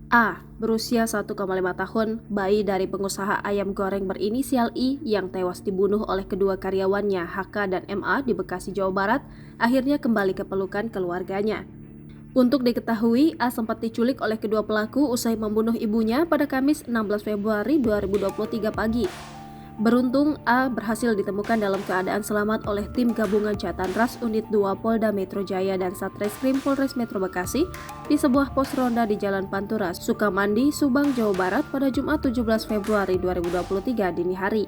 A. Berusia 1,5 tahun, bayi dari pengusaha ayam goreng berinisial I yang tewas dibunuh oleh kedua karyawannya HK dan MA di Bekasi, Jawa Barat, akhirnya kembali ke pelukan keluarganya. Untuk diketahui, A sempat diculik oleh kedua pelaku usai membunuh ibunya pada Kamis 16 Februari 2023 pagi. Beruntung, A berhasil ditemukan dalam keadaan selamat oleh tim gabungan Jatan Ras Unit 2 Polda Metro Jaya dan Satreskrim Polres Metro Bekasi di sebuah pos ronda di Jalan Pantura, Sukamandi, Subang, Jawa Barat pada Jumat 17 Februari 2023 dini hari.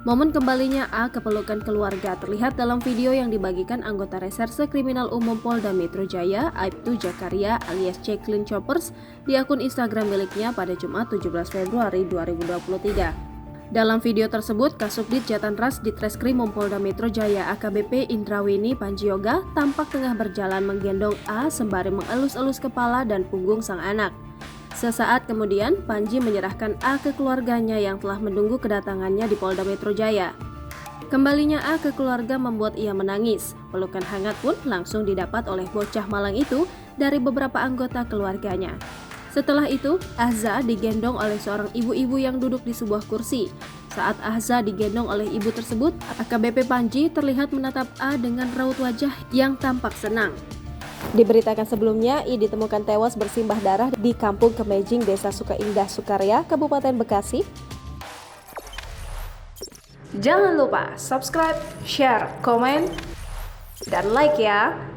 Momen kembalinya A ke pelukan keluarga terlihat dalam video yang dibagikan anggota Reserse Kriminal Umum Polda Metro Jaya, Aibtu Jakaria alias Ceklin Choppers, di akun Instagram miliknya pada Jumat 17 Februari 2023. Dalam video tersebut, Kasubdit Jatan Ras Ditreskrim Polda Metro Jaya AKBP Indrawini Panjioga tampak tengah berjalan menggendong A sembari mengelus-elus kepala dan punggung sang anak. Sesaat kemudian, Panji menyerahkan A ke keluarganya yang telah menunggu kedatangannya di Polda Metro Jaya. Kembalinya A ke keluarga membuat ia menangis. Pelukan hangat pun langsung didapat oleh bocah malang itu dari beberapa anggota keluarganya. Setelah itu, Ahza digendong oleh seorang ibu-ibu yang duduk di sebuah kursi. Saat Ahza digendong oleh ibu tersebut, AKBP Panji terlihat menatap A dengan raut wajah yang tampak senang. Diberitakan sebelumnya, I ditemukan tewas bersimbah darah di Kampung Kemejing, Desa Sukaindah, Sukarya, Kabupaten Bekasi. Jangan lupa subscribe, share, komen, dan like ya!